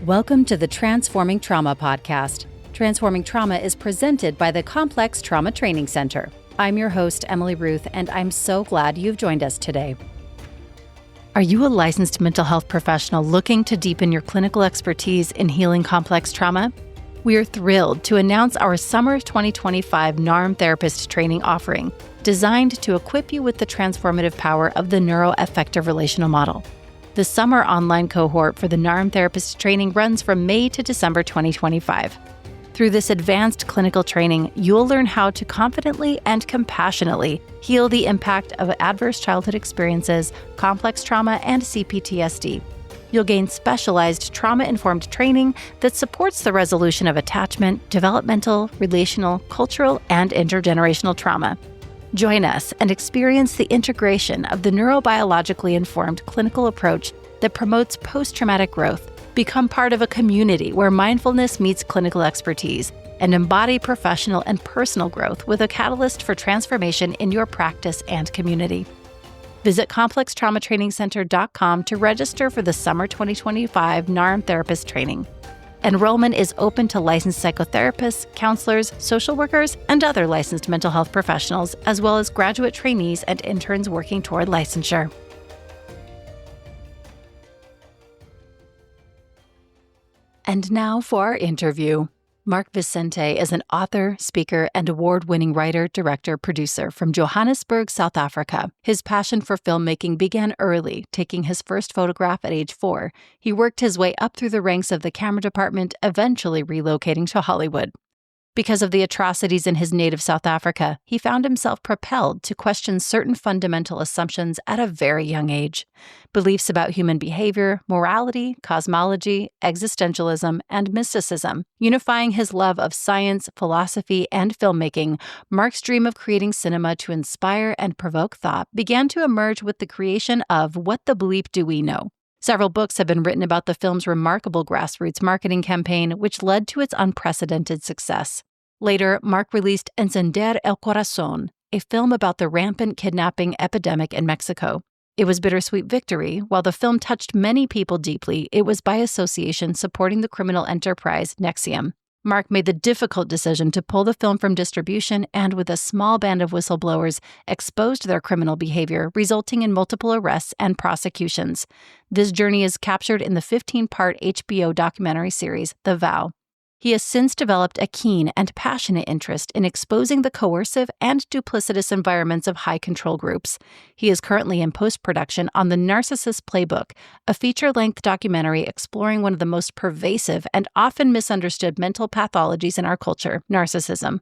Welcome to the Transforming Trauma podcast. Transforming Trauma is presented by the Complex Trauma Training Center. I'm your host, Emily Ruth, and I'm so glad you've joined us today. Are you a licensed mental health professional looking to deepen your clinical expertise in healing complex trauma? We are thrilled to announce our Summer 2025 NARM Therapist Training offering, designed to equip you with the transformative power of the neuroaffective relational model. The summer online cohort for the NARM Therapist Training runs from May to December 2025. Through this advanced clinical training, you'll learn how to confidently and compassionately heal the impact of adverse childhood experiences, complex trauma, and CTTC. You'll gain specialized trauma-informed training that supports the resolution of attachment, developmental, relational, cultural, and intergenerational trauma. Join us and experience the integration of the neurobiologically informed clinical approach that promotes post-traumatic growth. Become part of a community where mindfulness meets clinical expertise and embody professional and personal growth with a catalyst for transformation in your practice and community. Visit ComplexTraumaTrainingCenter.com to register for the Summer 2025 NARM Therapist Training. Enrollment is open to licensed psychotherapists, counselors, social workers, and other licensed mental health professionals, as well as graduate trainees and interns working toward licensure. And now for our interview. Mark Vicente is an author, speaker, and award-winning writer, director, producer from Johannesburg, South Africa. His passion for filmmaking began early, taking his first photograph at age 4. He worked his way up through the ranks of the camera department, eventually relocating to Hollywood. Because of the atrocities in his native South Africa, he found himself propelled to question certain fundamental assumptions at a very young age. Beliefs about human behavior, morality, cosmology, existentialism, and mysticism. Unifying his love of science, philosophy, and filmmaking, Mark's dream of creating cinema to inspire and provoke thought began to emerge with the creation of What the Bleep Do We Know? Several books have been written about the film's remarkable grassroots marketing campaign, which led to its unprecedented success. Later, Mark released Encender el Corazón, a film about the rampant kidnapping epidemic in Mexico. It was bittersweet victory. While the film touched many people deeply, it was by association supporting the criminal enterprise NXIVM. Mark made the difficult decision to pull the film from distribution and, with a small band of whistleblowers, exposed their criminal behavior, resulting in multiple arrests and prosecutions. This journey is captured in the 15-part HBO documentary series, The Vow. He has since developed a keen and passionate interest in exposing the coercive and duplicitous environments of high-control groups. He is currently in post-production on the Narcissist Playbook, a feature-length documentary exploring one of the most pervasive and often misunderstood mental pathologies in our culture, narcissism.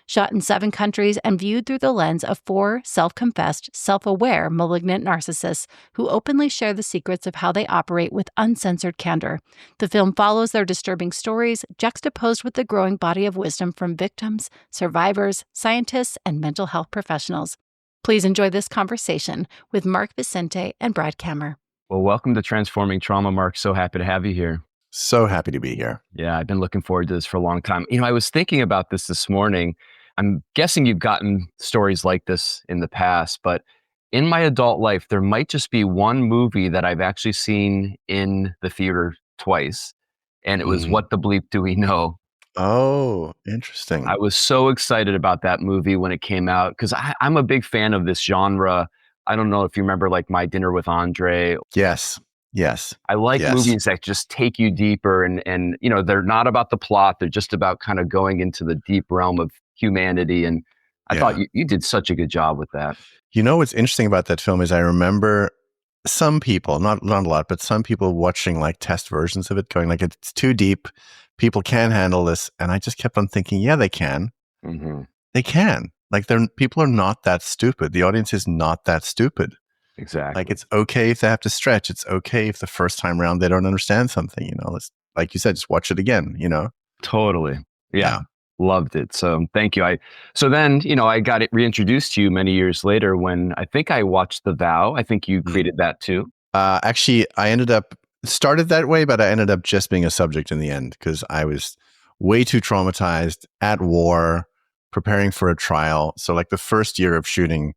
Shot in 7 countries and viewed through the lens of 4 self-confessed, self-aware malignant narcissists who openly share the secrets of how they operate with uncensored candor. The film follows their disturbing stories, juxtaposed with the growing body of wisdom from victims, survivors, scientists, and mental health professionals. Please enjoy this conversation with Mark Vicente and Brad Kammer. Well, welcome to Transforming Trauma, Mark. So happy to have you here. So happy to be here. Yeah, I've been looking forward to this for a long time. I was thinking about this morning. I'm guessing you've gotten stories like this in the past, but in my adult life, there might just be one movie that I've actually seen in the theater twice. And it was What the Bleep Do We Know? Oh, interesting. I was so excited about that movie when it came out because I'm a big fan of this genre. I don't know if you remember like My Dinner with Andre. Yes. I like movies that just take you deeper and they're not about the plot. They're just about kind of going into the deep realm of humanity. And I thought you did such a good job with that. You know, what's interesting about that film is I remember some people, not a lot, but some people watching like test versions of it going like, it's too deep. People can't handle this. And I just kept on thinking, yeah, they can. Mm-hmm. They can. Like people are not that stupid. The audience is not that stupid. Exactly. Like it's okay if they have to stretch. It's okay if the first time around they don't understand something, It's, like you said, just watch it again, Totally. Yeah. Loved it. So thank you. So then, I got it reintroduced to you many years later when I think I watched The Vow. I think you created that too. Actually, I started that way, but I ended up just being a subject in the end because I was way too traumatized at war, preparing for a trial. So like the first year of shooting,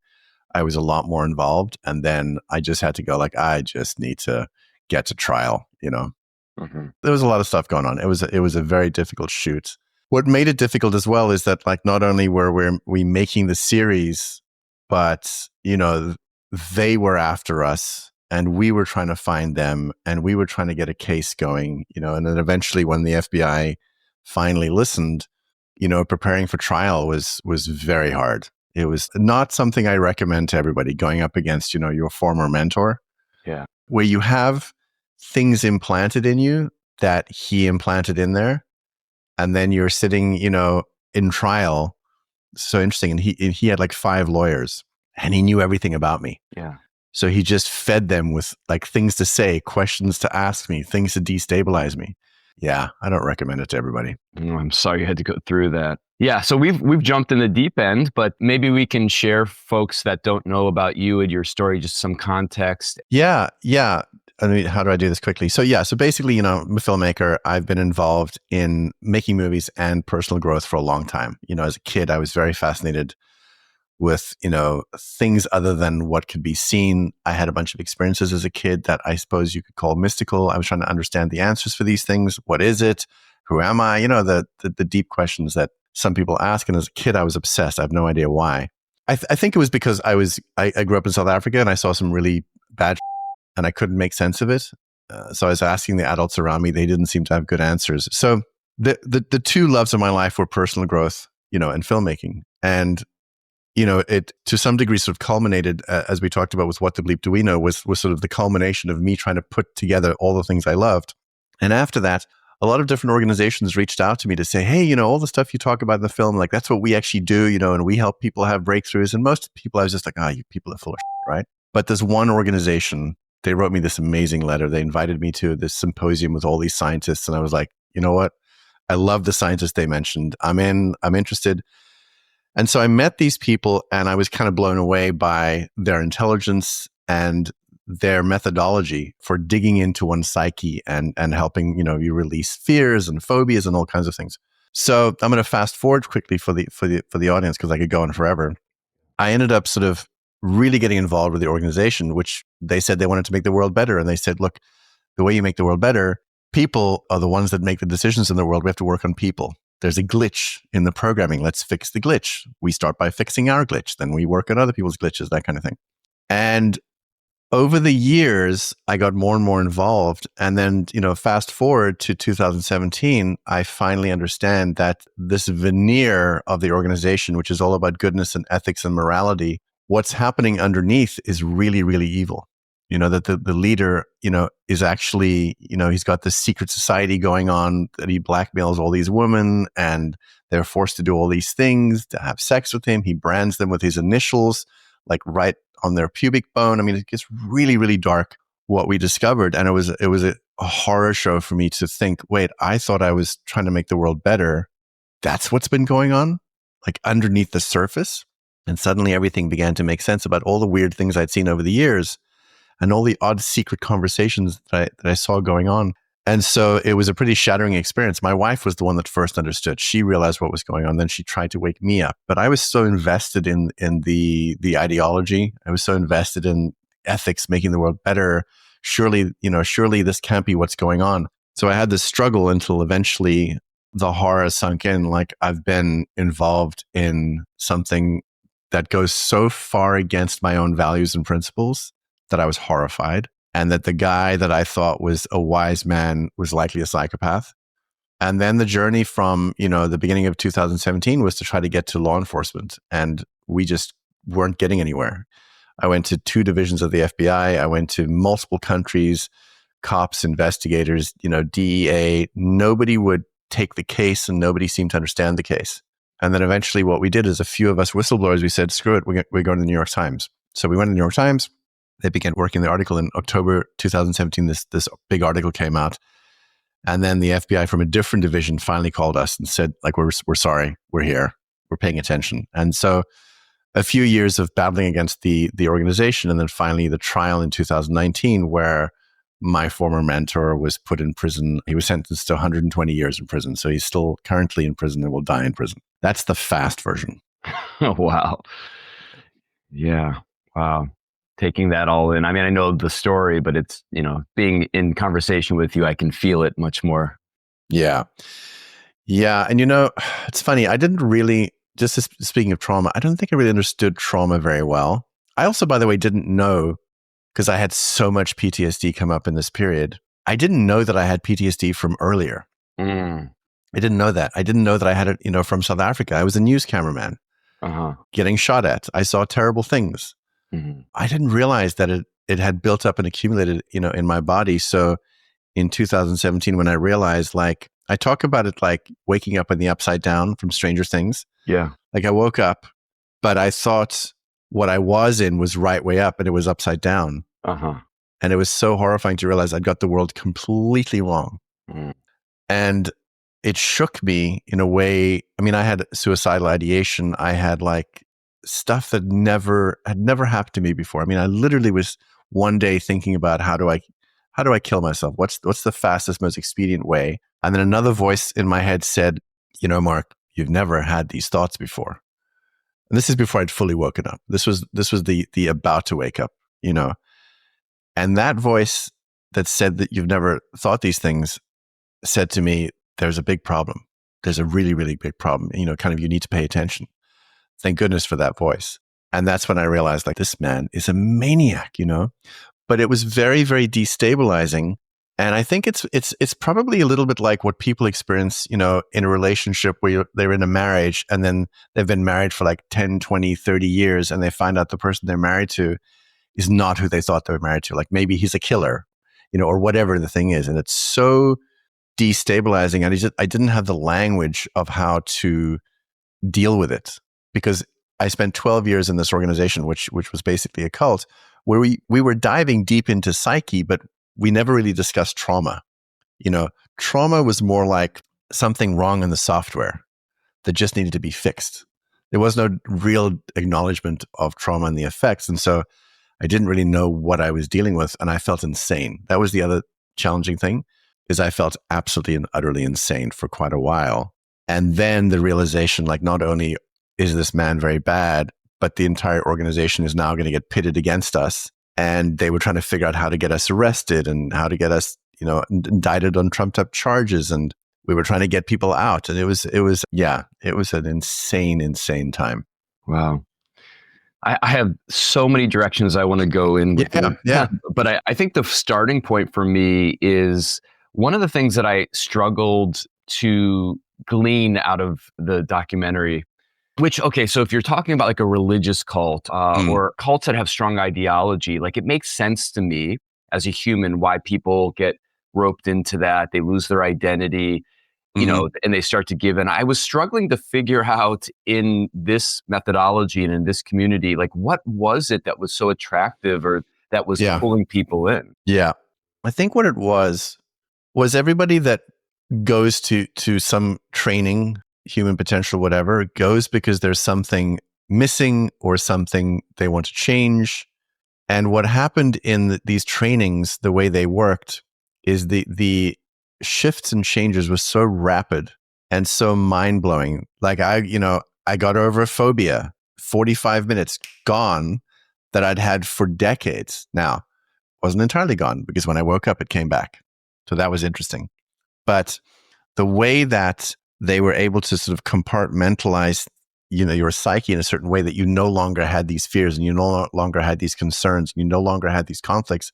I was a lot more involved. And then I just had to go like, I just need to get to trial, Mm-hmm. There was a lot of stuff going on. It was a very difficult shoot. What made it difficult as well is that, like, not only were we making the series, but, you know, they were after us and we were trying to find them and we were trying to get a case going, you know, and then eventually when the FBI finally listened, you know, preparing for trial was very hard. It was not something I recommend to everybody, going up against, you know, your former mentor. Yeah. Where you have things implanted in you that he implanted in there. And then you're sitting, you know, in trial. So interesting. And he had like 5 lawyers and he knew everything about me. Yeah. So he just fed them with like things to say, questions to ask me, things to destabilize me. Yeah, I don't recommend it to everybody. I'm sorry you had to go through that. Yeah, so we've jumped in the deep end, but maybe we can share folks that don't know about you and your story, just some context. Yeah. I mean, how do I do this quickly? So basically, you know, I'm a filmmaker. I've been involved in making movies and personal growth for a long time. You know, as a kid, I was very fascinated with, you know, things other than what could be seen. I had a bunch of experiences as a kid that I suppose you could call mystical. I was trying to understand the answers for these things. What is it? Who am I? You know, the deep questions that some people ask. And as a kid, I was obsessed. I have no idea why. I think it was because I grew up in South Africa and I saw some really bad and I couldn't make sense of it. So I was asking the adults around me. They didn't seem to have good answers. So the two loves of my life were personal growth, you know, and filmmaking. And, you know, it to some degree sort of culminated, as we talked about with What the Bleep Do We Know, was sort of the culmination of me trying to put together all the things I loved. And after that, a lot of different organizations reached out to me to say, hey, you know, all the stuff you talk about in the film, like that's what we actually do, you know, and we help people have breakthroughs. And most people, I was just like, you people are full of shit, right? But there's one organization, they wrote me this amazing letter. They invited me to this symposium with all these scientists. And I was like, you know what? I love the scientists they mentioned. I'm interested. And so I met these people and I was kind of blown away by their intelligence and their methodology for digging into one's psyche and helping, you know, you release fears and phobias and all kinds of things. So I'm going to fast forward quickly for the audience because I could go on forever. I ended up sort of really getting involved with the organization, which they said they wanted to make the world better. And they said, look, the way you make the world better, people are the ones that make the decisions in the world. We have to work on people. There's a glitch in the programming. Let's fix the glitch. We start by fixing our glitch. Then we work on other people's glitches, that kind of thing. And over the years, I got more and more involved. And then, you know, fast forward to 2017, I finally understand that this veneer of the organization, which is all about goodness and ethics and morality, what's happening underneath is really, really evil. You know, that the leader, you know, is actually, you know, he's got this secret society going on that he blackmails all these women and they're forced to do all these things, to have sex with him. He brands them with his initials, like right on their pubic bone. I mean, it gets really, really dark what we discovered. And it was a horror show for me to think, wait, I thought I was trying to make the world better. That's what's been going on, like underneath the surface. And suddenly everything began to make sense about all the weird things I'd seen over the years and all the odd secret conversations that I saw going on. And so it was a pretty shattering experience. My wife was the one that first understood. She realized what was going on. Then she tried to wake me up. But I was so invested in the ideology. I was so invested in ethics, making the world better. Surely this can't be what's going on. So I had this struggle until eventually the horror sunk in. Like, I've been involved in something that goes so far against my own values and principles that I was horrified. And that the guy that I thought was a wise man was likely a psychopath. And then the journey from, you know, the beginning of 2017 was to try to get to law enforcement. And we just weren't getting anywhere. I went to 2 divisions of the FBI. I went to multiple countries, cops, investigators, you know, DEA. Nobody would take the case and nobody seemed to understand the case. And then eventually what we did is a few of us whistleblowers, we said, screw it, we're going to the New York Times. So we went to the New York Times. They began working the article in October 2017. This big article came out. And then the FBI from a different division finally called us and said, like, we're sorry, we're here, we're paying attention. And so a few years of battling against the organization, and then finally the trial in 2019, where my former mentor was put in prison. He was sentenced to 120 years in prison. So he's still currently in prison and will die in prison. That's the fast version. Oh, wow. Yeah. Wow. taking that all in. I mean, I know the story, but it's, being in conversation with you, I can feel it much more. Yeah. Yeah. And it's funny. I didn't really, speaking of trauma, I don't think I really understood trauma very well. I also, by the way, didn't know, because I had so much PTSD come up in this period. I didn't know that I had PTSD from earlier. I didn't know that. I didn't know that I had it, from South Africa. I was a news cameraman getting shot at. I saw terrible things. I didn't realize that it had built up and accumulated, in my body. So in 2017, when I realized, like, I talk about it like waking up in the upside down from Stranger Things. Yeah. Like I woke up, but I thought what I was in was right way up and it was upside down. And it was so horrifying to realize I'd got the world completely wrong. And it shook me in a way. I mean, I had suicidal ideation. I had like stuff that had never happened to me before. I mean, I literally was one day thinking about how do I kill myself? What's the fastest, most expedient way? And then another voice in my head said, Mark, you've never had these thoughts before. And this is before I'd fully woken up. This was the about to wake up, And that voice that said that you've never thought these things said to me, there's a big problem. There's a really, really big problem. Kind of you need to pay attention. Thank goodness for that voice. And that's when I realized, like, this man is a maniac, But it was very, very destabilizing. And I think it's probably a little bit like what people experience, in a relationship where they're in a marriage and then they've been married for like 10, 20, 30 years and they find out the person they're married to is not who they thought they were married to. Like maybe he's a killer, or whatever the thing is. And it's so destabilizing. And I didn't have the language of how to deal with it, because I spent 12 years in this organization, which was basically a cult, where we were diving deep into psyche, but we never really discussed trauma. Trauma was more like something wrong in the software that just needed to be fixed. There was no real acknowledgement of trauma and the effects. And so I didn't really know what I was dealing with, and I felt insane. That was the other challenging thing, is I felt absolutely and utterly insane for quite a while. And then the realization, like, not only is this man very bad, but the entire organization is now going to get pitted against us. And they were trying to figure out how to get us arrested and how to get us, indicted on trumped up charges. And we were trying to get people out. And it was an insane time. Wow. I have so many directions I want to go in with you. Yeah. But I think the starting point for me is one of the things that I struggled to glean out of the documentary, so if you're talking about like a religious cult or cults that have strong ideology, like it makes sense to me as a human why people get roped into that. They lose their identity, and they start to give in. I was struggling to figure out in this methodology and in this community, like what was it that was so attractive or that was pulling people in? Yeah. I think what it was everybody that goes to some training, human potential, whatever, goes because there's something missing or something they want to change. And what happened in these trainings, the way they worked, is the shifts and changes were so rapid and so mind-blowing. Like I got over a phobia, 45 minutes gone, that I'd had for decades. Now, wasn't entirely gone, because when I woke up, it came back. So that was interesting. But the way that they were able to sort of compartmentalize, your psyche in a certain way, that you no longer had these fears and you no longer had these concerns, and you no longer had these conflicts.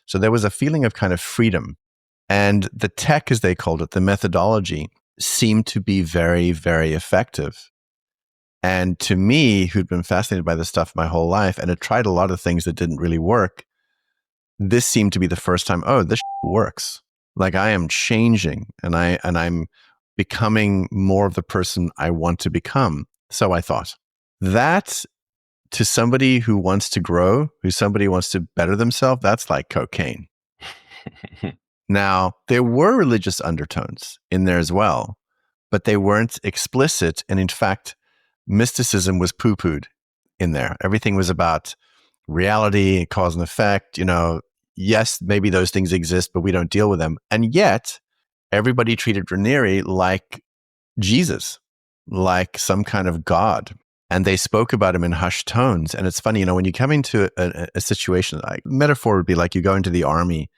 So there was a feeling of kind of freedom. And the tech, as they called it, the methodology, seemed to be very, very effective. And to me, who'd been fascinated by this stuff my whole life and had tried a lot of things that didn't really work, this seemed to be the first time, this works. Like I am changing and I'm becoming more of the person I want to become. So I thought that, to somebody who wants to grow, somebody who wants to better themselves, that's like cocaine. Now, there were religious undertones in there as well, but they weren't explicit. And in fact, mysticism was poo-pooed in there. Everything was about reality, cause and effect. Yes, maybe those things exist, but we don't deal with them. And yet, everybody treated Raniere like Jesus, like some kind of god. And they spoke about him in hushed tones. And it's funny, when you come into a situation, like metaphor would be like you go into the army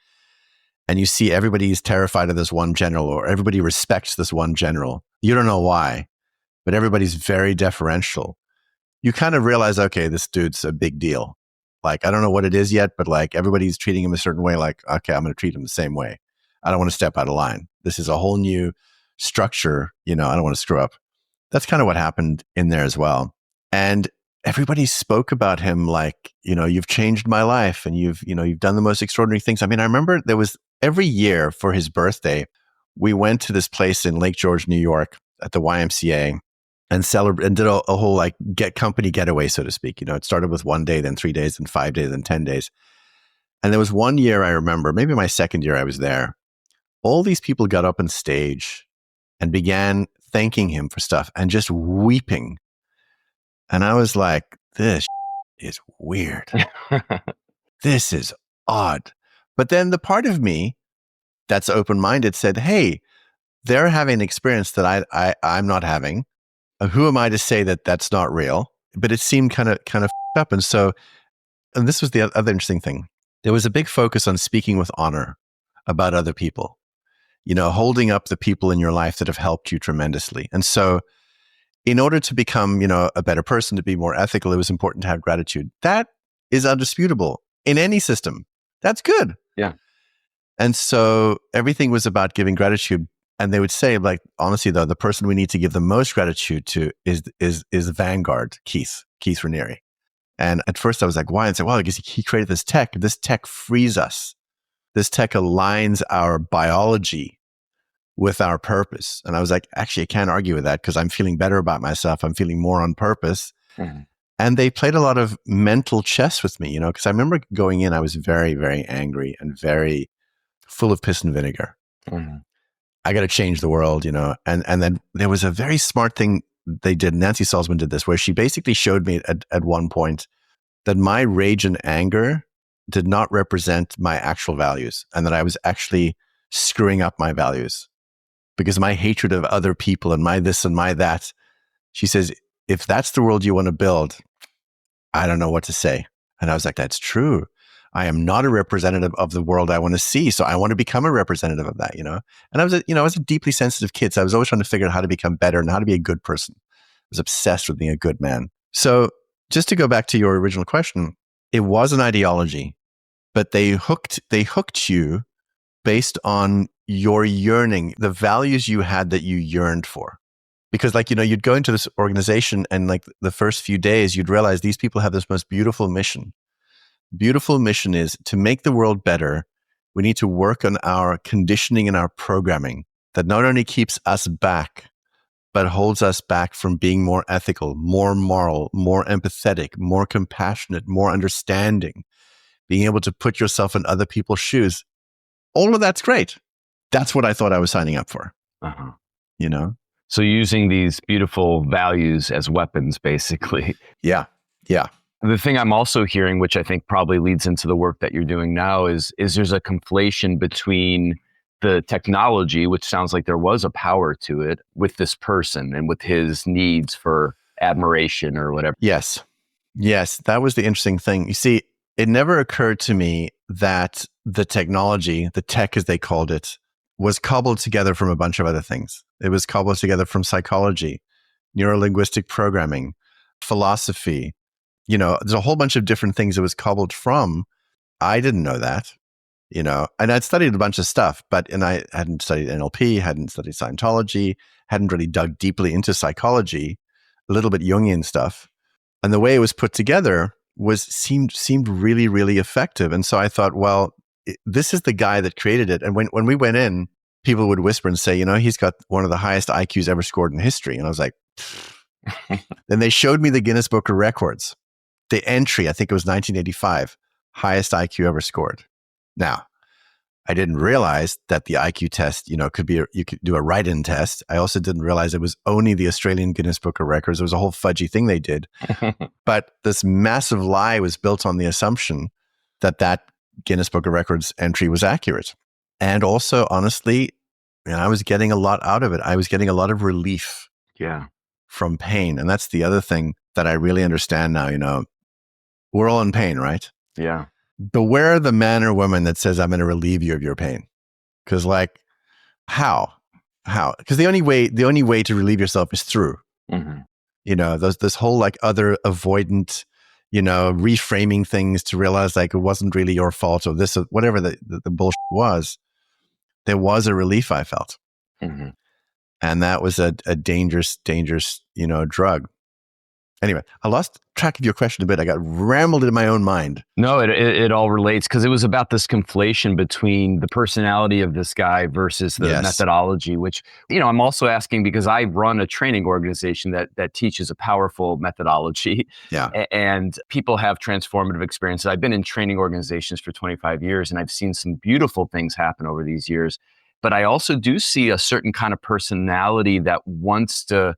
and you see everybody's terrified of this one general, or everybody respects this one general. You don't know why, but everybody's very deferential. You kind of realize, okay, this dude's a big deal. Like, I don't know what it is yet, but like everybody's treating him a certain way. Like, okay, I'm going to treat him the same way. I don't want to step out of line. This is a whole new structure. I don't want to screw up. That's kind of what happened in there as well. And everybody spoke about him like, you've changed my life, and you've done the most extraordinary things. I mean, I remember there was every year for his birthday, we went to this place in Lake George, New York at the YMCA and did a whole like company getaway, so to speak. It started with 1 day, then 3 days, then 5 days, then 10 days. And there was one year I remember, maybe my second year I was there, all these people got up on stage and began thanking him for stuff and just weeping. And I was like, this is weird. This is odd. But then the part of me that's open-minded said, hey, they're having an experience that I'm not having. Who am I to say that that's not real? But it seemed kind of up. And this was the other interesting thing. There was a big focus on speaking with honor about other people, holding up the people in your life that have helped you tremendously. And so in order to become, a better person, to be more ethical, it was important to have gratitude. That is undisputable in any system. That's good. Yeah. And so everything was about giving gratitude. And they would say, like, honestly, though, the person we need to give the most gratitude to is Vanguard, Keith Raniere. And at first I was like, why? And said, well, I guess he created this tech. This tech frees us. This tech aligns our biology with our purpose. And I was like, actually, I can't argue with that because I'm feeling better about myself. I'm feeling more on purpose. Mm-hmm. And they played a lot of mental chess with me, because I remember going in, I was very, very angry and very full of piss and vinegar. Mm-hmm. I got to change the world, and then there was a very smart thing they did. Nancy Salzman did this, where she basically showed me at one point that my rage and anger did not represent my actual values, and that I was actually screwing up my values because my hatred of other people and my this and my that. She says, if that's the world you want to build, I don't know what to say. And I was like, that's true. I am not a representative of the world I want to see. So I want to become a representative of that, And I was a deeply sensitive kid. So I was always trying to figure out how to become better and how to be a good person. I was obsessed with being a good man. So just to go back to your original question, it was an ideology, but they hooked you based on your yearning, the values you had that you yearned for. Because you'd go into this organization and like the first few days, you'd realize these people have this most beautiful mission. Beautiful mission is to make the world better. We need to work on our conditioning and our programming that not only keeps us back, but holds us back from being more ethical, more moral, more empathetic, more compassionate, more understanding, being able to put yourself in other people's shoes. All of that's great. That's what I thought I was signing up for. Uh-huh. So using these beautiful values as weapons, basically. Yeah. Yeah. The thing I'm also hearing, which I think probably leads into the work that you're doing now, is there's a conflation between the technology, which sounds like there was a power to it, with this person and with his needs for admiration or whatever. Yes. That was the interesting thing. You see, it never occurred to me that the technology, the tech as they called it, was cobbled together from a bunch of other things. It was cobbled together from psychology, neuro-linguistic programming, philosophy. There's a whole bunch of different things it was cobbled from. I didn't know that, and I'd studied a bunch of stuff, and I hadn't studied NLP, hadn't studied Scientology, hadn't really dug deeply into psychology, a little bit Jungian stuff. And the way it was put together seemed really, really effective. And so I thought, well, this is the guy that created it. And when we went in, people would whisper and say, he's got one of the highest IQs ever scored in history. And I was like, then they showed me the Guinness Book of Records. The entry, I think it was 1985, highest IQ ever scored. Now, I didn't realize that the IQ test, you could do a write-in test. I also didn't realize it was only the Australian Guinness Book of Records. It was a whole fudgy thing they did. But this massive lie was built on the assumption that Guinness Book of Records entry was accurate. And also, honestly, I was getting a lot out of it. I was getting a lot of relief. Yeah. from pain. And that's the other thing that I really understand now. We're all in pain, right? Yeah. Beware the man or woman that says, I'm going to relieve you of your pain. Because how? Because the only way to relieve yourself is through. This whole other avoidant, reframing things to realize it wasn't really your fault or this or whatever the bullshit was. There was a relief I felt. And that was a dangerous, drug. Anyway, I lost track of your question a bit. I got rambled in my own mind. No, it all relates because it was about this conflation between the personality of this guy versus the methodology, which, I'm also asking because I run a training organization that teaches a powerful methodology. Yeah. And people have transformative experiences. I've been in training organizations for 25 years and I've seen some beautiful things happen over these years. But I also do see a certain kind of personality that wants to.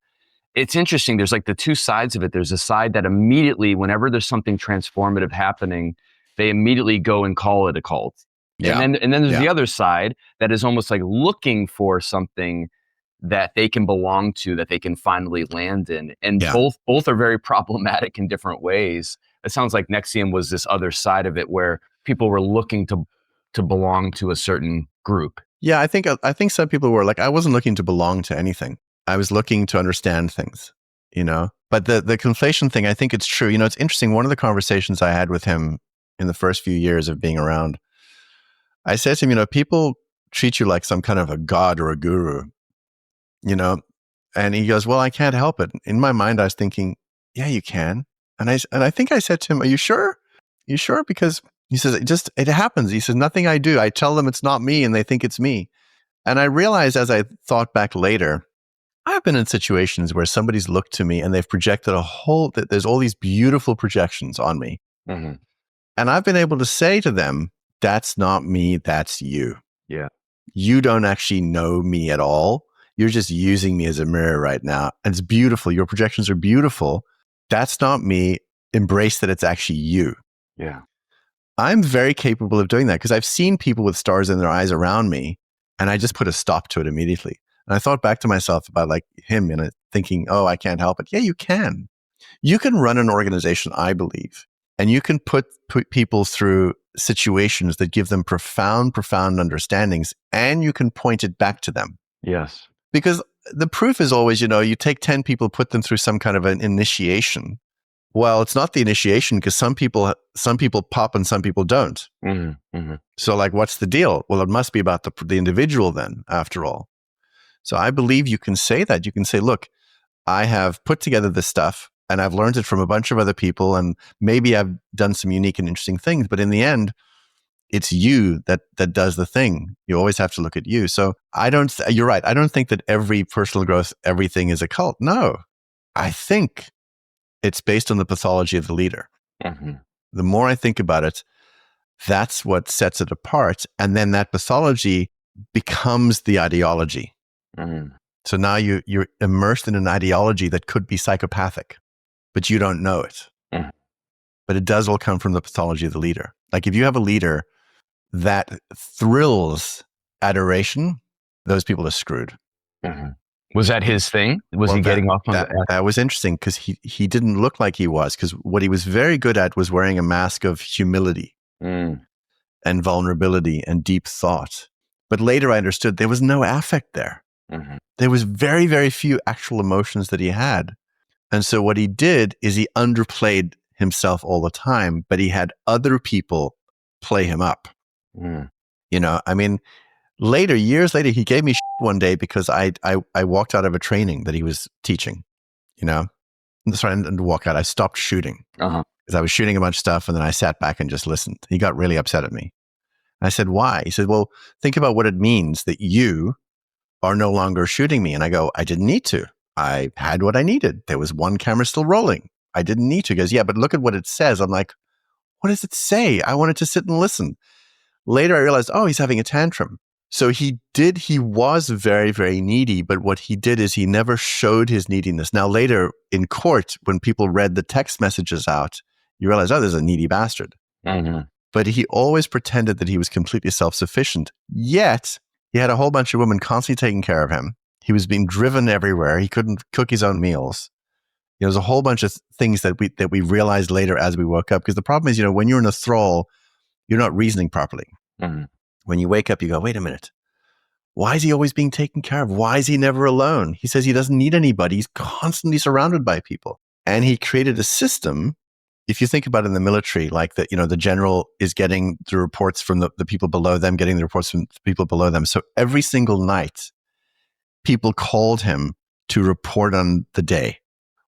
It's interesting. There's the two sides of it. There's a side that immediately, whenever there's something transformative happening, they immediately go and call it a cult. Yeah. And then there's the other side that is almost looking for something that they can belong to, that they can finally land in. And both are very problematic in different ways. It sounds like NXIVM was this other side of it where people were looking to belong to a certain group. Yeah, I think some people were I wasn't looking to belong to anything. I was looking to understand things, But the conflation thing, I think it's true. It's interesting. One of the conversations I had with him in the first few years of being around, I said to him, people treat you like some kind of a god or a guru, And he goes, well, I can't help it. In my mind, I was thinking, yeah, you can. And I think I said to him, are you sure? You sure? Because he says, it happens. He says, nothing I do. I tell them it's not me and they think it's me. And I realized as I thought back later, I've been in situations where somebody's looked to me and they've projected there's all these beautiful projections on me. And I've been able to say to them, that's not me, that's you. Yeah. You don't actually know me at all. You're just using me as a mirror right now. And it's beautiful. Your projections are beautiful. That's not me. Embrace that it's actually you. Yeah. I'm very capable of doing that because I've seen people with stars in their eyes around me and I just put a stop to it immediately. And I thought back to myself about him and thinking, oh, I can't help it. Yeah, you can. You can run an organization, I believe, and you can put people through situations that give them profound understandings, and you can point it back to them. Yes. Because the proof is always, you take 10 people, put them through some kind of an initiation. Well, it's not the initiation because some people pop and some people don't. So what's the deal? Well, it must be about the individual then, after all. So I believe you can say that. You can say, look, I have put together this stuff and I've learned it from a bunch of other people and maybe I've done some unique and interesting things, but in the end, it's you that does the thing. You always have to look at you. So you're right. I don't think that every personal growth, everything is a cult. No, I think it's based on the pathology of the leader. The more I think about it, that's what sets it apart. And then that pathology becomes the ideology. So now you're immersed in an ideology that could be psychopathic, but you don't know it. But it does all come from the pathology of the leader. If you have a leader that thrills adoration, those people are screwed. Was that his thing? Was he getting off on that? That was interesting because he didn't look like he was, because what he was very good at was wearing a mask of humility and vulnerability and deep thought. But later I understood there was no affect there. There was very, very few actual emotions that he had. And so what he did is he underplayed himself all the time, but he had other people play him up. Years later, he gave me shit one day because I walked out of a training that he was teaching, Sorry, I didn't walk out. I stopped shooting because I was shooting a bunch of stuff and then I sat back and just listened. He got really upset at me. I said, why? He said, well, think about what it means that you are no longer shooting me. And I go, I didn't need to. I had what I needed. There was one camera still rolling. I didn't need to. He goes, yeah, but look at what it says. I'm like, what does it say? I wanted to sit and listen. Later, I realized, oh, he's having a tantrum. So he was very, very needy. But what he did is he never showed his neediness. Now, later in court, when people read the text messages out, you realize, oh, there's a needy bastard. But he always pretended that he was completely self-sufficient. Yet, he had a whole bunch of women constantly taking care of him. He was being driven everywhere. He couldn't cook his own meals. There's a whole bunch of things that we realized later as we woke up. Because the problem is, when you're in a thrall, you're not reasoning properly. Mhm. When you wake up, you go, wait a minute. Why is he always being taken care of? Why is he never alone? He says he doesn't need anybody. He's constantly surrounded by people. And he created a system. If you think about it in the military, like the general is getting the reports from the people below them, getting the reports from the people below them. So every single night, people called him to report on the day.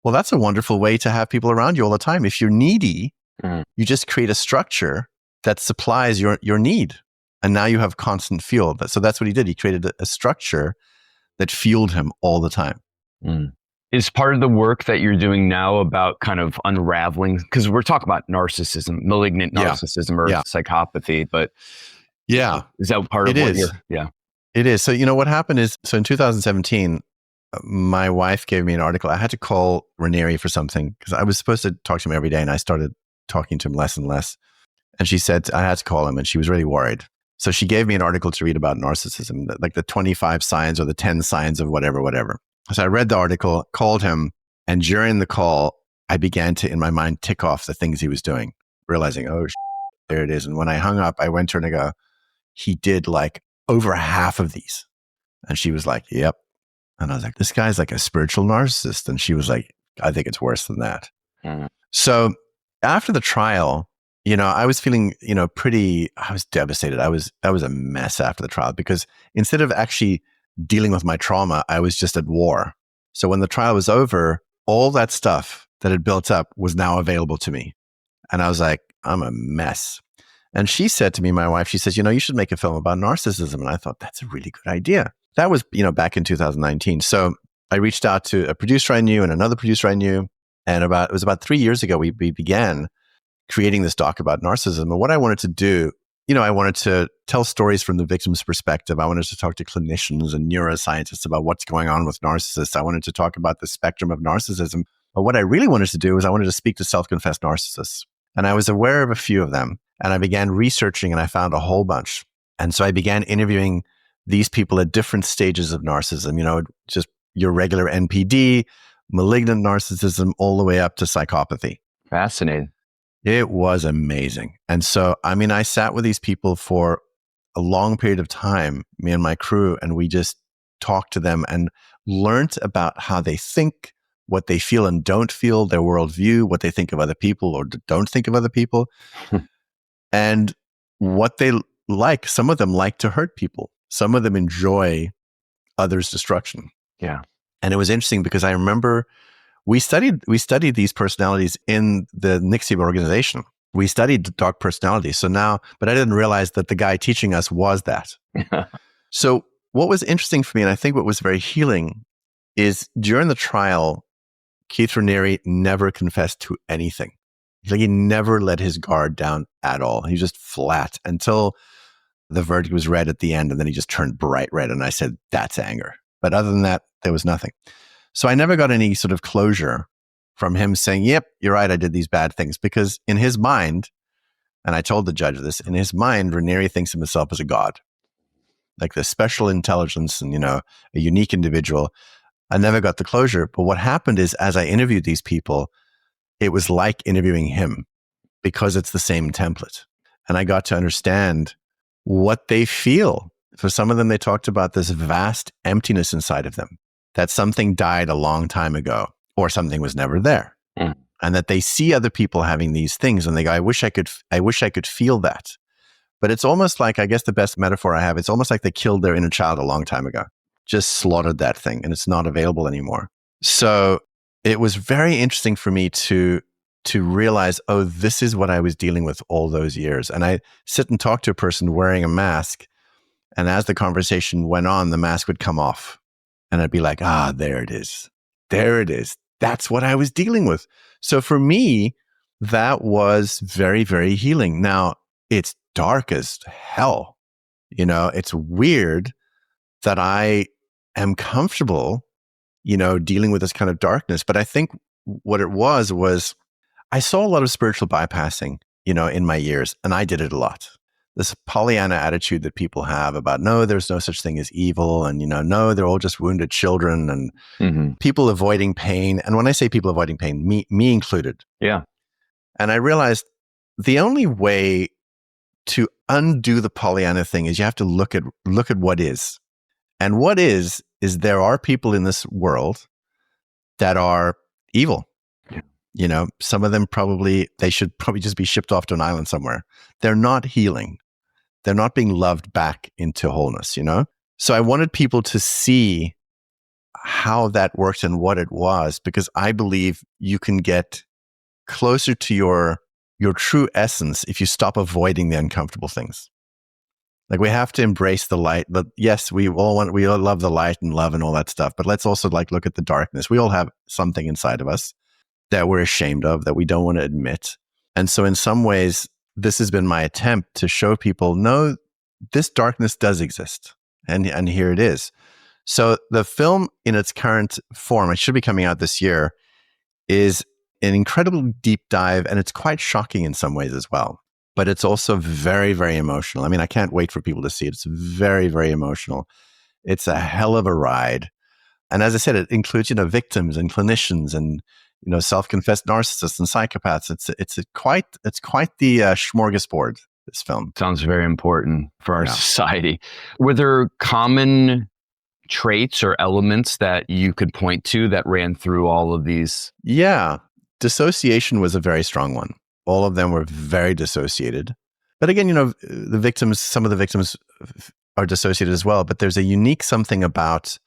Well, that's a wonderful way to have people around you all the time. If you're needy, you just create a structure that supplies your need. And now you have constant fuel. So that's what he did. He created a structure that fueled him all the time. Is part of the work that you're doing now about kind of unraveling, because we're talking about narcissism, malignant narcissism or psychopathy, but is that part of what you're... It is. So, what happened is, in 2017, my wife gave me an article. I had to call Raniere for something because I was supposed to talk to him every day, and I started talking to him less and less. And she said I had to call him, and she was really worried. So she gave me an article to read about narcissism, like the 25 signs or the 10 signs of whatever. So I read the article, called him, and during the call, I began to, in my mind, tick off the things he was doing, realizing, there it is. And when I hung up, I went to her and I go, he did like over half of these. And she was like, yep. And I was like, this guy's like a spiritual narcissist. And she was like, I think it's worse than that. So after the trial, I was feeling, I was devastated. I was a mess after the trial because instead of actually dealing with my trauma, I was just at war. So when the trial was over, all that stuff that had built up was now available to me. And I was like, I'm a mess. And she said to me, my wife, she says, you should make a film about narcissism. And I thought, that's a really good idea. That was, back in 2019. So I reached out to a producer I knew and another producer I knew. And it was about 3 years ago, we began creating this doc about narcissism. And what I wanted to do, I wanted to tell stories from the victim's perspective. I wanted to talk to clinicians and neuroscientists about what's going on with narcissists. I wanted to talk about the spectrum of narcissism. But what I really wanted to do was I wanted to speak to self-confessed narcissists. And I was aware of a few of them. And I began researching and I found a whole bunch. And so I began interviewing these people at different stages of narcissism, just your regular NPD, malignant narcissism, all the way up to psychopathy. Fascinating. It was amazing. And so, I sat with these people for a long period of time, me and my crew, and we just talked to them and learned about how they think, what they feel and don't feel, their worldview, what they think of other people or don't think of other people, and what they like. Some of them like to hurt people. Some of them enjoy others' destruction. Yeah. And it was interesting because I remember we studied these personalities in the NXIVM organization. We studied dark personalities. So now, but I didn't realize that the guy teaching us was that. So what was interesting for me, and I think what was very healing, is during the trial, Keith Raniere never confessed to anything. He never let his guard down at all. He was just flat until the verdict was read at the end, and then he just turned bright red. And I said, that's anger. But other than that, there was nothing. So I never got any sort of closure from him saying, yep, you're right, I did these bad things. Because in his mind, and I told the judge this, in his mind, Raniere thinks of himself as a god, like the special intelligence and, a unique individual. I never got the closure. But what happened is, as I interviewed these people, it was like interviewing him because it's the same template. And I got to understand what they feel. For some of them, they talked about this vast emptiness inside of them, that something died a long time ago or something was never there. And that they see other people having these things and they go, I wish I could feel that. But it's almost like, I guess the best metaphor I have, it's almost like they killed their inner child a long time ago, just slaughtered that thing and it's not available anymore. So it was very interesting for me to realize, oh, this is what I was dealing with all those years. And I sit and talk to a person wearing a mask. And as the conversation went on, the mask would come off. And I'd be like, there it is. There it is. That's what I was dealing with. So for me, that was very, very healing. Now, it's dark as hell. It's weird that I am comfortable, dealing with this kind of darkness. But I think what it was I saw a lot of spiritual bypassing, in my years, and I did it a lot. this Pollyanna attitude that people have about, no, there's no such thing as evil. And, no, they're all just wounded children and people avoiding pain. And when I say people avoiding pain, me included. Yeah. And I realized the only way to undo the Pollyanna thing is you have to look at what is. And what is there are people in this world that are evil. Some of them they should probably just be shipped off to an island somewhere. They're not healing. They're not being loved back into wholeness, So I wanted people to see how that worked and what it was, because I believe you can get closer to your true essence if you stop avoiding the uncomfortable things. Like, we have to embrace the light, but yes, we all love the light and love and all that stuff. But let's also look at the darkness. We all have something inside of us that we're ashamed of, that we don't want to admit. And so in some ways, this has been my attempt to show people, no, this darkness does exist. And here it is. So the film in its current form, it should be coming out this year, is an incredible deep dive, and it's quite shocking in some ways as well. But it's also very, very emotional. I mean, I can't wait for people to see it. It's very, very emotional. It's a hell of a ride. And as I said, it includes, victims and clinicians and, self-confessed narcissists and psychopaths. It's quite the smorgasbord, this film. Sounds very important for our society. Were there common traits or elements that you could point to that ran through all of these? Yeah. Dissociation was a very strong one. All of them were very dissociated. But again, some of the victims are dissociated as well. But there's a unique something about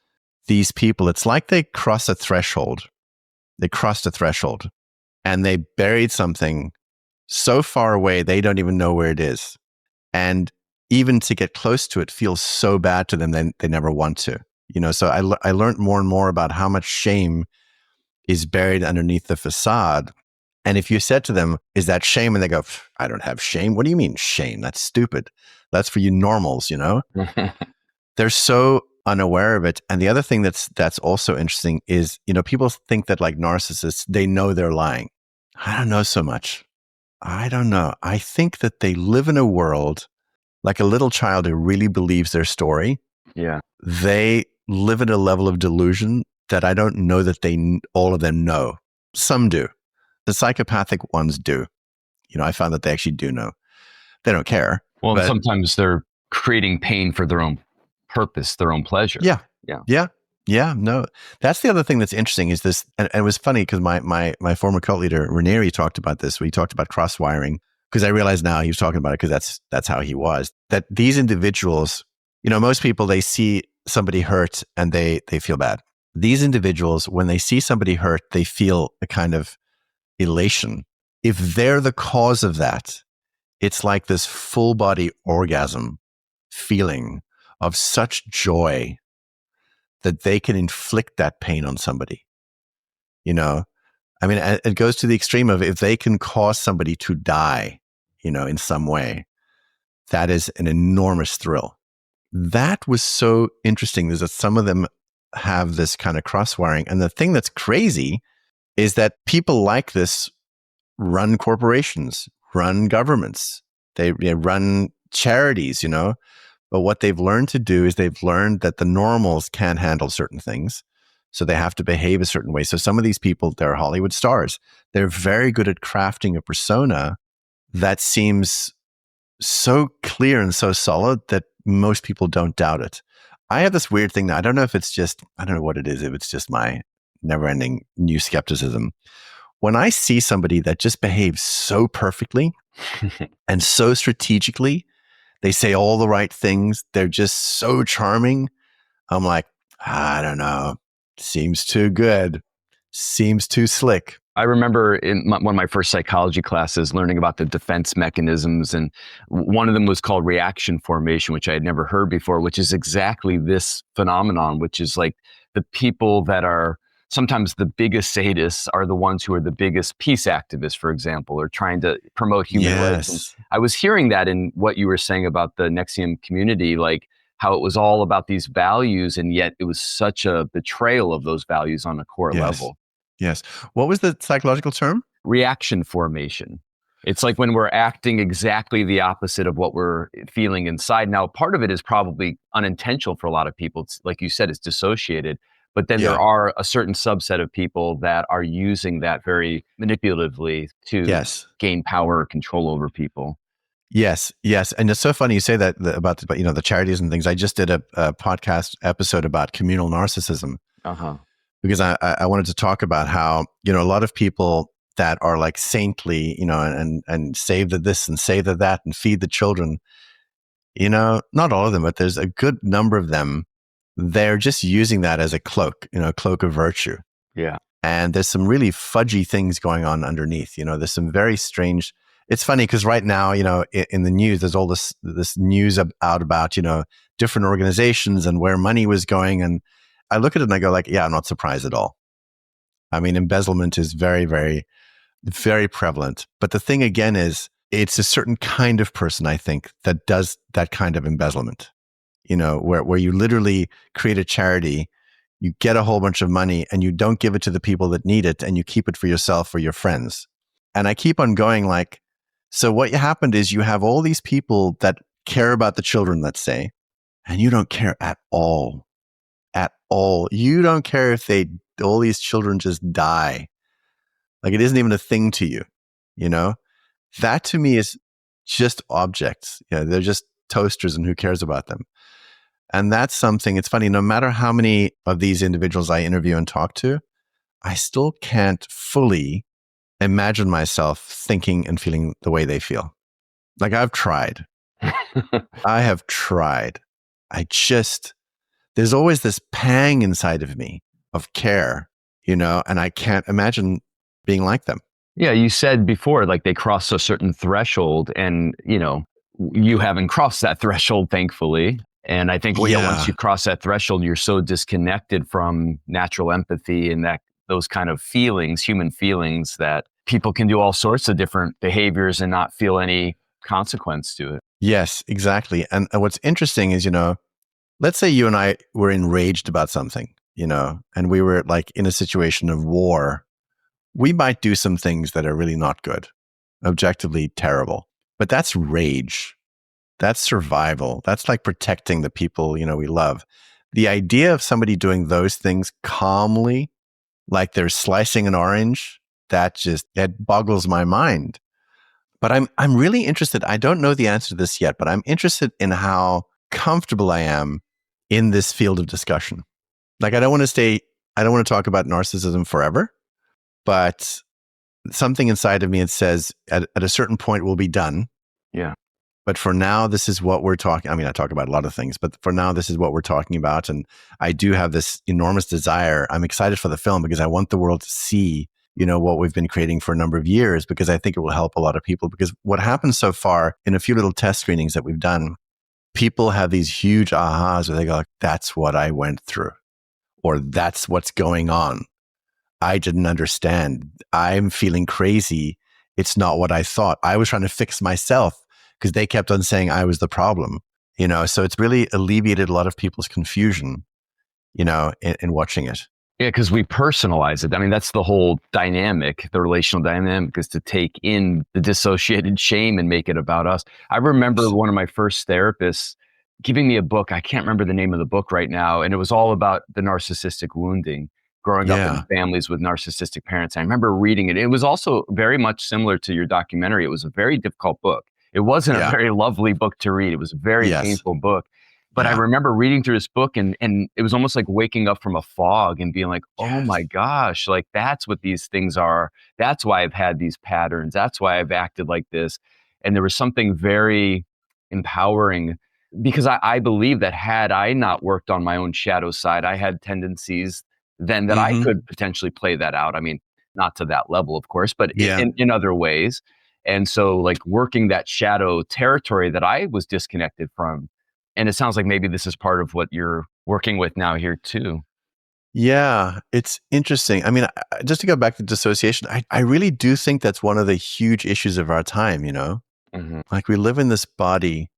these people. It's like they cross a threshold. They crossed a threshold and they buried something so far away, they don't even know where it is. And even to get close to it feels so bad to them, they never want to. So I learned more and more about how much shame is buried underneath the facade. And if you said to them, is that shame? And they go, I don't have shame. What do you mean shame? That's stupid. That's for you normals, They're so unaware of it. And the other thing that's also interesting is, people think that like narcissists, they know they're lying. I don't know so much. I don't know. I think that they live in a world like a little child who really believes their story. Yeah. They live at a level of delusion that I don't know that all of them know. Some do. The psychopathic ones do. I found that they actually do know. They don't care. Well, sometimes they're creating pain for their own purpose, their own pleasure. Yeah. No, that's the other thing that's interesting is this. And it was funny because my former cult leader, Raniere, talked about this. We talked about cross-wiring, because I realize now he was talking about it because that's how he was. That these individuals, most people, they see somebody hurt and they feel bad. These individuals, when they see somebody hurt, they feel a kind of elation. If they're the cause of that, it's like this full body orgasm feeling of such joy that they can inflict that pain on somebody. I mean, it goes to the extreme of if they can cause somebody to die, in some way, that is an enormous thrill. That was so interesting is that some of them have this kind of cross-wiring. And the thing that's crazy is that people like this run corporations, run governments, they run charities, But what they've learned to do is they've learned that the normals can't handle certain things. So they have to behave a certain way. So some of these people, they're Hollywood stars. They're very good at crafting a persona that seems so clear and so solid that most people don't doubt it. I have this weird thing that I don't know what it is, if it's just my never-ending new skepticism. When I see somebody that just behaves so perfectly and so strategically, they say all the right things, they're just so charming, I'm like, I don't know, seems too good, seems too slick. I remember in one of my first psychology classes learning about the defense mechanisms, and one of them was called reaction formation, which I had never heard before, which is exactly this phenomenon, which is like the people that are sometimes the biggest sadists are the ones who are the biggest peace activists, for example, or trying to promote human rights. I was hearing that in what you were saying about the NXIVM community, like how it was all about these values, and yet it was such a betrayal of those values on a core level. Yes. What was the psychological term? Reaction formation. It's like when we're acting exactly the opposite of what we're feeling inside. Now, part of it is probably unintentional for a lot of people. It's, like you said, it's dissociated. But then there are a certain subset of people that are using that very manipulatively to Yes. gain power or control over people. Yes, yes. And it's so funny you say that about the charities and things. I just did a podcast episode about communal narcissism because I wanted to talk about how, a lot of people that are like saintly, and save the this and save the that and feed the children, not all of them, but there's a good number of them. They're just using that as a cloak, cloak of virtue. Yeah. And there's some really fudgy things going on underneath. There's some very strange. It's funny because right now, in the news, there's all this news out about, different organizations and where money was going. And I look at it and I go like, yeah, I'm not surprised at all. I mean, embezzlement is very, very, very prevalent. But the thing again is, it's a certain kind of person, I think, that does that kind of embezzlement, where you literally create a charity, you get a whole bunch of money and you don't give it to the people that need it and you keep it for yourself or your friends. And I keep on going like, so what happened is you have all these people that care about the children, let's say, and you don't care at all. At all. You don't care if all these children just die. Like it isn't even a thing to you, That to me is just objects. They're just toasters and who cares about them? And that's something, it's funny, no matter how many of these individuals I interview and talk to, I still can't fully imagine myself thinking and feeling the way they feel. Like I've tried. I have tried. There's always this pang inside of me of care, and I can't imagine being like them. Yeah, you said before, like they cross a certain threshold and, you haven't crossed that threshold, thankfully. And I think once you cross that threshold, you're so disconnected from natural empathy and those kind of feelings, human feelings, that people can do all sorts of different behaviors and not feel any consequence to it. Yes, exactly. And what's interesting is, let's say you and I were enraged about something, and we were like in a situation of war. We might do some things that are really not good, objectively terrible, but that's rage. That's survival. That's like protecting the people, we love. The idea of somebody doing those things calmly, like they're slicing an orange, that boggles my mind. But I'm really interested. I don't know the answer to this yet, but I'm interested in how comfortable I am in this field of discussion. Like I don't want to talk about narcissism forever, but something inside of me, it says at a certain point we'll be done. Yeah. But for now, this is what we're talking. I mean, I talk about a lot of things, but for now, this is what we're talking about. And I do have this enormous desire. I'm excited for the film because I want the world to see, what we've been creating for a number of years, because I think it will help a lot of people. Because what happens so far in a few little test screenings that we've done, people have these huge ahas where they go, that's what I went through, or that's what's going on. I didn't understand. I'm feeling crazy. It's not what I thought. I was trying to fix myself because they kept on saying I was the problem, so it's really alleviated a lot of people's confusion, in watching it. Yeah, because we personalize it. I mean, that's the whole dynamic, the relational dynamic, is to take in the dissociated shame and make it about us. I remember one of my first therapists giving me a book. I can't remember the name of the book right now. And it was all about the narcissistic wounding, growing up in families with narcissistic parents. I remember reading it. It was also very much similar to your documentary. It was a very difficult book. It wasn't a very lovely book to read. It was a very painful book. But I remember reading through this book and it was almost like waking up from a fog and being like, oh my gosh, like that's what these things are. That's why I've had these patterns. That's why I've acted like this. And there was something very empowering, because I believe that had I not worked on my own shadow side, I had tendencies then that I could potentially play that out. I mean, not to that level, of course, but in other ways. And so like working that shadow territory that I was disconnected from. And it sounds like maybe this is part of what you're working with now here too. Yeah, it's interesting. I mean, just to go back to dissociation, I really do think that's one of the huge issues of our time, Like we live in this body.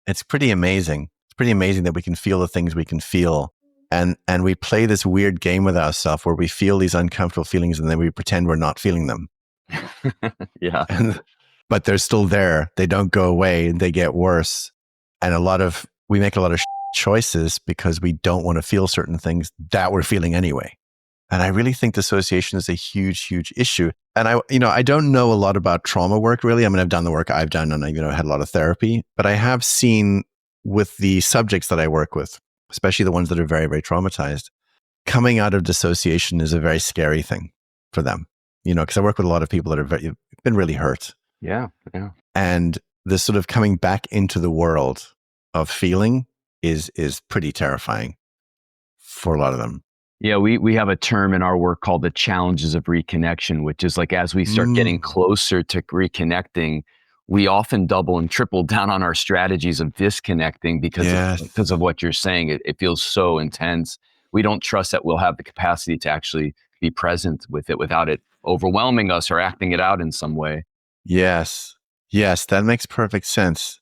It's pretty amazing. It's pretty amazing that we can feel the things we can feel. And we play this weird game with ourselves where we feel these uncomfortable feelings and then we pretend we're not feeling them. Yeah. And, but they're still there. They don't go away and they get worse. And we make a lot of choices because we don't want to feel certain things that we're feeling anyway. And I really think dissociation is a huge, huge issue. And I don't know a lot about trauma work really. I mean, I've done the work I've done and I had a lot of therapy, but I have seen with the subjects that I work with, especially the ones that are very, very traumatized, coming out of dissociation is a very scary thing for them, because I work with a lot of people that have been really hurt. Yeah. Yeah. And this sort of coming back into the world of feeling is pretty terrifying for a lot of them. Yeah, we have a term in our work called the challenges of reconnection, which is like as we start getting closer to reconnecting, we often double and triple down on our strategies of disconnecting because of what you're saying. It feels so intense. We don't trust that we'll have the capacity to actually be present with it without it overwhelming us or acting it out in some way. Yes, that makes perfect sense.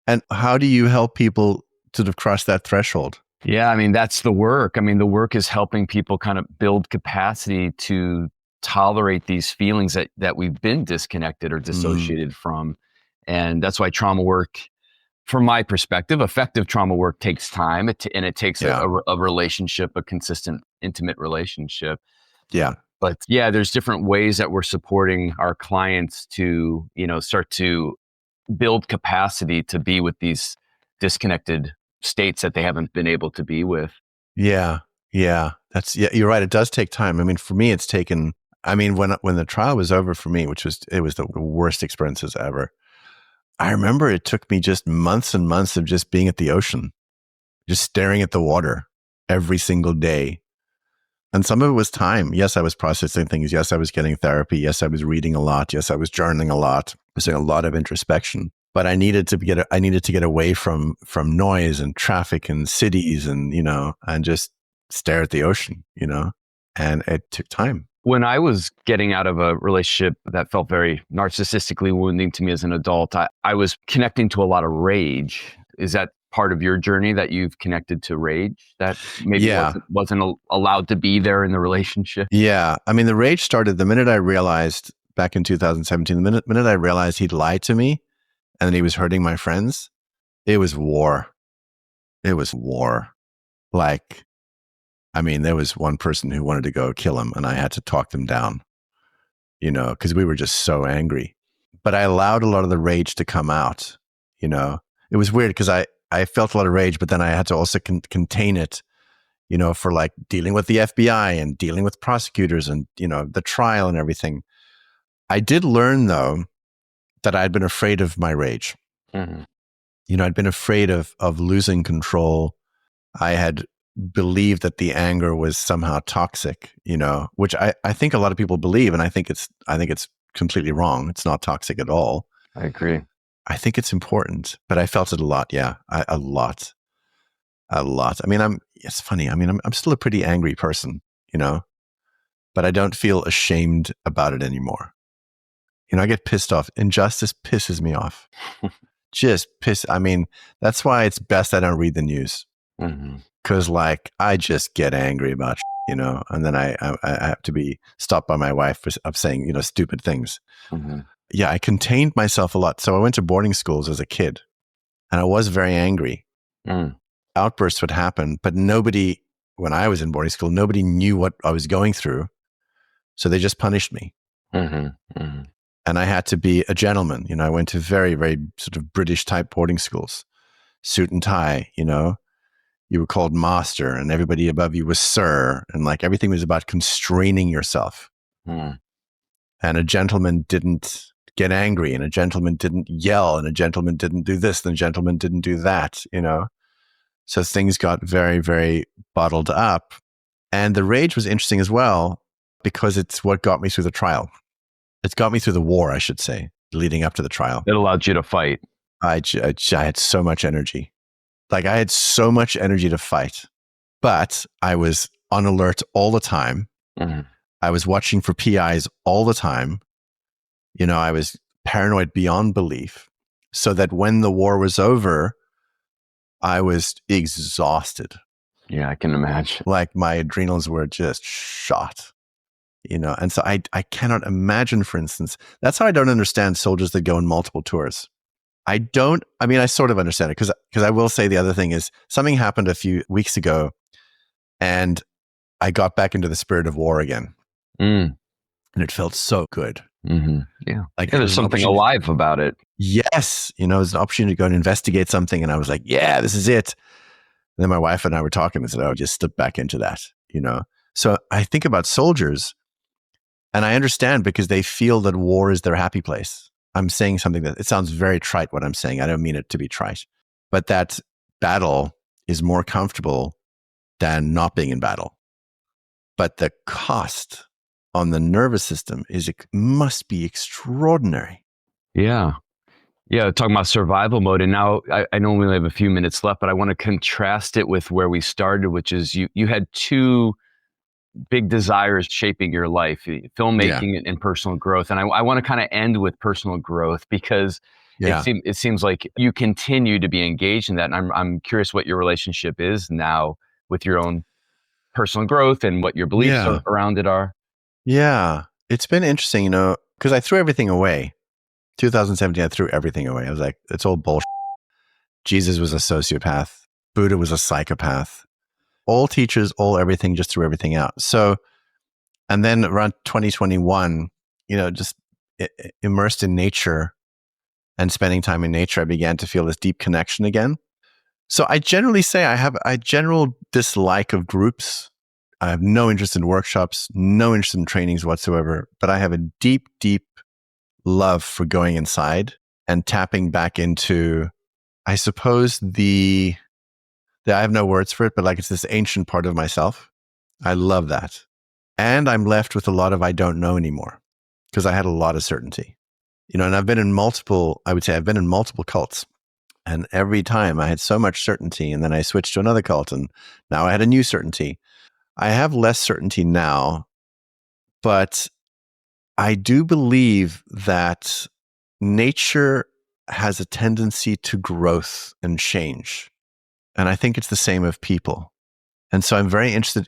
And how do you help people sort of cross that threshold? Yeah, I mean, that's the work. I mean, the work is helping people kind of build capacity to tolerate these feelings that we've been disconnected or dissociated from. And that's why trauma work, from my perspective, effective trauma work takes time and it takes a relationship, a consistent, intimate relationship. Yeah. But yeah, there's different ways that we're supporting our clients to, start to build capacity to be with these disconnected states that they haven't been able to be with. Yeah. You're right. It does take time. I mean, for me, it's taken, when the trial was over for me, it was the worst experiences ever. I remember it took me just months and months of just being at the ocean, just staring at the water every single day. And some of it was time. Yes, I was processing things. Yes, I was getting therapy. Yes, I was reading a lot. Yes, I was journaling a lot. I was doing a lot of introspection. But I needed to get away from noise and traffic and cities and just stare at the ocean, and it took time. When I was getting out of a relationship that felt very narcissistically wounding to me as an adult, I was connecting to a lot of rage. Is that part of your journey that you've connected to rage that maybe wasn't allowed to be there in the relationship? Yeah. I mean, the rage started the minute I realized back in 2017, the minute I realized he'd lied to me and that he was hurting my friends. It was war. There was one person who wanted to go kill him and I had to talk them down, because we were just so angry. But I allowed a lot of the rage to come out, It was weird because I felt a lot of rage, but then I had to also contain it, for like dealing with the FBI and dealing with prosecutors and, the trial and everything. I did learn, though, that I'd been afraid of my rage. Mm-hmm. I'd been afraid of losing control. I had believed that the anger was somehow toxic, which I think a lot of people believe, and I think it's completely wrong. It's not toxic at all. I agree. I think it's important, but I felt it a lot. Yeah, a lot. I mean, it's funny. I mean, I'm still a pretty angry person, but I don't feel ashamed about it anymore. I get pissed off. Injustice pisses me off. I mean, that's why it's best I don't read the news. Mm-hmm. Cause I just get angry about, and then I have to be stopped by my wife of saying, stupid things. Mm-hmm. Yeah. I contained myself a lot. So I went to boarding schools as a kid and I was very angry. Outbursts would happen, but when I was in boarding school, nobody knew what I was going through. So they just punished me. Mm-hmm. Mm-hmm. And I had to be a gentleman. I went to very, very sort of British type boarding schools, suit and tie, you were called master and everybody above you was sir. And everything was about constraining yourself. And a gentleman didn't get angry and a gentleman didn't yell and a gentleman didn't do this and a gentleman didn't do that, So things got very, very bottled up. And the rage was interesting as well because it's what got me through the trial. It's got me through the war, I should say, leading up to the trial. It allowed you to fight. I had so much energy. I had so much energy to fight, but I was on alert all the time. Mm-hmm. I was watching for PIs all the time. I was paranoid beyond belief, so that when the war was over, I was exhausted. Yeah, I can imagine. My adrenals were just shot. And so I cannot imagine, for instance, that's how I don't understand soldiers that go on multiple tours. I sort of understand it because I will say the other thing is something happened a few weeks ago and I got back into the spirit of war again. And it felt so good. Mm-hmm. Yeah. There's something alive about it. Yes. There's an opportunity to go and investigate something. And I was like, yeah, this is it. And then my wife and I were talking and said, oh, just slip back into that, So I think about soldiers and I understand because they feel that war is their happy place. I'm saying something that it sounds very trite what I'm saying. I don't mean it to be trite, but that battle is more comfortable than not being in battle. But the cost on the nervous system must be extraordinary. Yeah. Yeah. Talking about survival mode. And now I know we only have a few minutes left, but I want to contrast it with where we started, which is you had two big desires shaping your life, filmmaking and personal growth. And I want to kind of end with personal growth because it seems like you continue to be engaged in that. And I'm curious what your relationship is now with your own personal growth and what your beliefs around it are. Yeah. It's been interesting, because I threw everything away. 2017, I threw everything away. I was like, it's all bullshit. Jesus was a sociopath. Buddha was a psychopath. All teachers, all everything, just threw everything out. So, and then around 2021, just immersed in nature and spending time in nature, I began to feel this deep connection again. So I generally say I have a general dislike of groups. I have no interest in workshops, no interest in trainings whatsoever, but I have a deep, deep love for going inside and tapping back into, I suppose I have no words for it, but like it's this ancient part of myself. I love that. And I'm left with a lot of I don't know anymore because I had a lot of certainty. And I've been in multiple cults. And every time I had so much certainty and then I switched to another cult and now I had a new certainty. I have less certainty now, but I do believe that nature has a tendency to growth and change. And I think it's the same of people. And so I'm very interested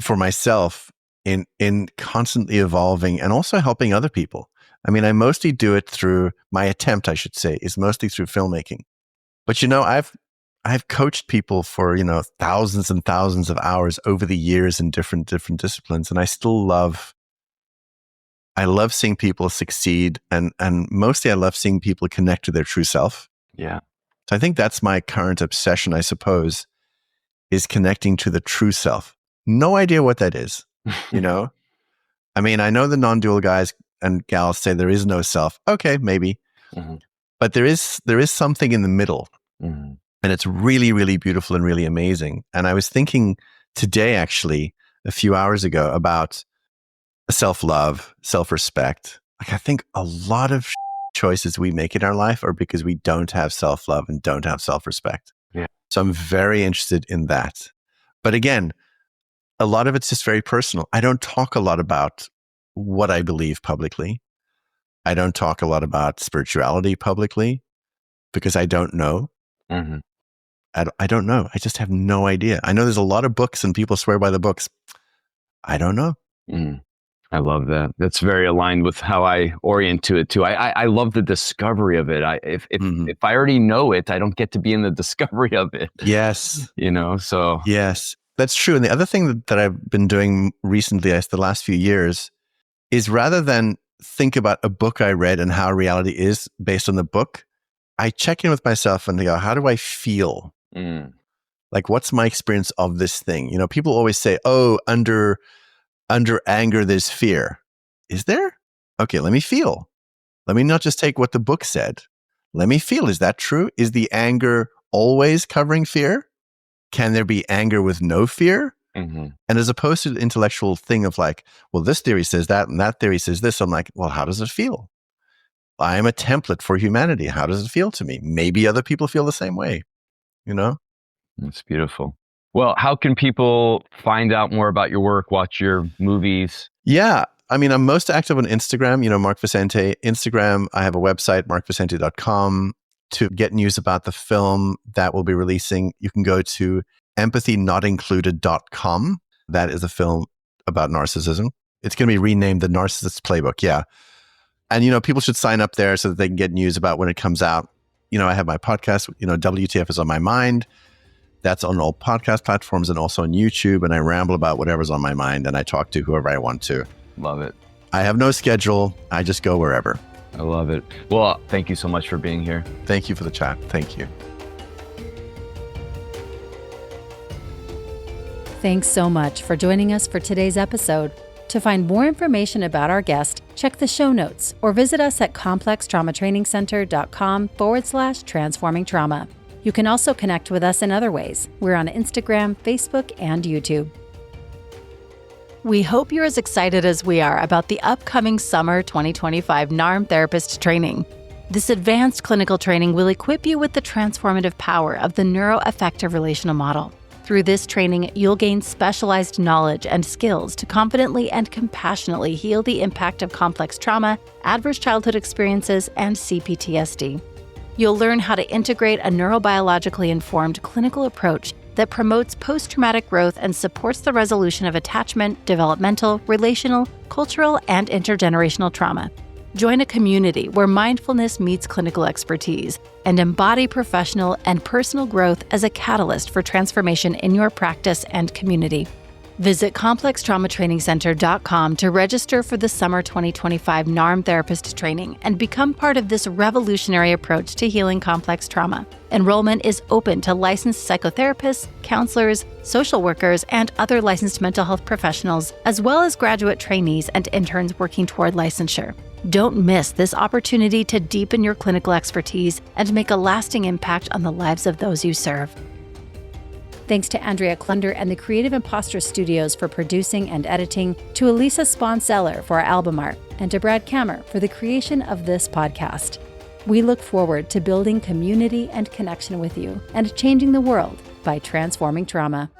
for myself, in constantly evolving and also helping other people. I mean, I mostly do it through my attempt, I should say, is mostly through filmmaking. But I've coached people for, thousands and thousands of hours over the years in different disciplines. And I still love seeing people succeed. And mostly I love seeing people connect to their true self. Yeah. So I think that's my current obsession, I suppose, is connecting to the true self. No idea what that is, I mean, I know the non-dual guys and gals say there is no self. Okay, maybe. Mm-hmm. But there is something in the middle. Mm-hmm. And it's really, really beautiful and really amazing. And I was thinking today, actually, a few hours ago, about self-love, self-respect. Like, I think a lot of choices we make in our life are because we don't have self-love and don't have self-respect. Yeah. So I'm very interested in that. But again, a lot of it's just very personal. I don't talk a lot about what I believe publicly. I don't talk a lot about spirituality publicly because I don't know. Mm-hmm. I don't know. I just have no idea. I know there's a lot of books and people swear by the books. I don't know. Mm. I love that. That's very aligned with how I orient to it too. I love the discovery of it. If I already know it, I don't get to be in the discovery of it. Yes. So. Yes, that's true. And the other thing that I've been doing recently, the last few years, is rather than think about a book I read and how reality is based on the book, I check in with myself and go, how do I feel? Mm. Like, what's my experience of this thing? People always say, oh, under anger, there's fear. Is there? Okay, let me feel. Let me not just take what the book said. Let me feel. Is that true? Is the anger always covering fear? Can there be anger with no fear? Mm-hmm. And as opposed to the intellectual thing of like, well, this theory says that and that theory says this, I'm like, well, how does it feel? I am a template for humanity. How does it feel to me? Maybe other people feel the same way, That's beautiful. Well, how can people find out more about your work, watch your movies? Yeah. I mean, I'm most active on Instagram, Mark Vicente. Instagram, I have a website, markvicente.com. To get news about the film that we'll be releasing, you can go to empathynotincluded.com. That is a film about narcissism. It's going to be renamed the Narcissist Playbook. Yeah. And, people should sign up there so that they can get news about when it comes out. I have my podcast, WTF is on my mind. That's on all podcast platforms and also on YouTube. And I ramble about whatever's on my mind and I talk to whoever I want to. Love it. I have no schedule. I just go wherever. I love it. Well, thank you so much for being here. Thank you for the chat. Thank you. Thanks so much for joining us for today's episode. To find more information about our guest, check the show notes or visit us at complextraumatrainingcenter.com/transforming trauma. You can also connect with us in other ways. We're on Instagram, Facebook, and YouTube. We hope you're as excited as we are about the upcoming summer 2025 NARM therapist training. This advanced clinical training will equip you with the transformative power of the neuroaffective relational model. Through this training, you'll gain specialized knowledge and skills to confidently and compassionately heal the impact of complex trauma, adverse childhood experiences, and CPTSD. You'll learn how to integrate a neurobiologically informed clinical approach that promotes post-traumatic growth and supports the resolution of attachment, developmental, relational, cultural, and intergenerational trauma. Join a community where mindfulness meets clinical expertise and embody professional and personal growth as a catalyst for transformation in your practice and community. Visit complextraumatrainingcenter.com to register for the summer 2025 NARM therapist training and become part of this revolutionary approach to healing complex trauma. Enrollment is open to licensed psychotherapists, counselors, social workers, and other licensed mental health professionals, as well as graduate trainees and interns working toward licensure. Don't miss this opportunity to deepen your clinical expertise and make a lasting impact on the lives of those you serve. Thanks to Andrea Klunder and the Creative Imposter Studios for producing and editing, to Elisa Sponseller for our album art, and to Brad Kammer for the creation of this podcast. We look forward to building community and connection with you and changing the world by transforming trauma.